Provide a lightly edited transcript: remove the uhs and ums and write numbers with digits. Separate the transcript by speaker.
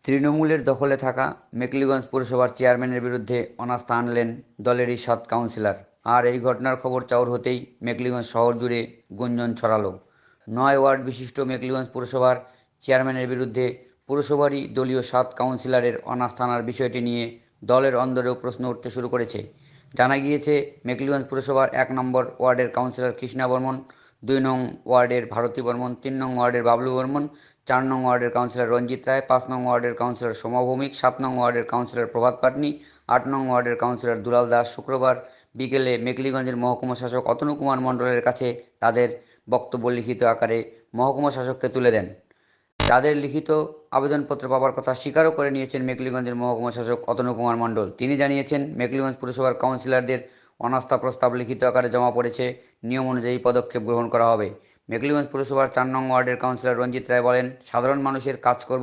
Speaker 1: তৃণমূলের দখলে থাকা মেখলিগঞ্জ পুরসভার চেয়ারম্যানের বিরুদ্ধে অনাস্থা আনলেন দলেরই ৭ কাউন্সিলর। আর এই ঘটনার খবর চাউর হতেই মেখলিগঞ্জ শহর জুড়ে গুঞ্জন ছড়ালো। ৯ ওয়ার্ড বিশিষ্ট মেখলিগঞ্জ পুরসভার চেয়ারম্যানের বিরুদ্ধে পুরসভারই দলীয় ৭ কাউন্সিলরের অনাস্থা আনার বিষয়টি নিয়ে দলের অন্দরেও প্রশ্ন উঠতে শুরু করেছে। জানা গিয়েছে, মেখলিগঞ্জ পুরসভার ১ নম্বর ওয়ার্ডের কাউন্সিলর কৃষ্ণা বর্মন, ২ নং ওয়ার্ডের ভারতী বর্মন, ৩ নং ওয়ার্ডের বাবলু বর্মন, ৪ নং ওয়ার্ডের কাউন্সিলর রঞ্জিত রায়, ৫ নং ওয়ার্ডের কাউন্সিলর সোমা ভৌমিক, ৭ নং ওয়ার্ডের কাউন্সিলর প্রভাত পাটনি, ৮ নং ওয়ার্ডের কাউন্সিলর দুলাল দাস শুক্রবার বিকেলে মেখলিগঞ্জের মহকুমা শাসক অতনু কুমার মণ্ডলের কাছে তাদের বক্তব্য লিখিত আকারে মহকুমা শাসককে তুলে দেন। তাদের লিখিত আবেদনপত্র পাবার কথা স্বীকারও করে নিয়েছেন মেখলিগঞ্জের মহকুমা শাসক অতনু কুমার মণ্ডল। তিনি জানিয়েছেন, মেখলিগঞ্জ পুরসভার কাউন্সিলরদের অনাস্থা প্রস্তাব লিখিত আকারে জমা পড়েছে, নিয়ম অনুযায়ী পদক্ষেপ গ্রহণ করা হবে। মেখলিগঞ্জ পুরসভার ৪ নং ওয়ার্ডের কাউন্সিলর রঞ্জিত রায় বলেন, সাধারণ মানুষের কাজ করব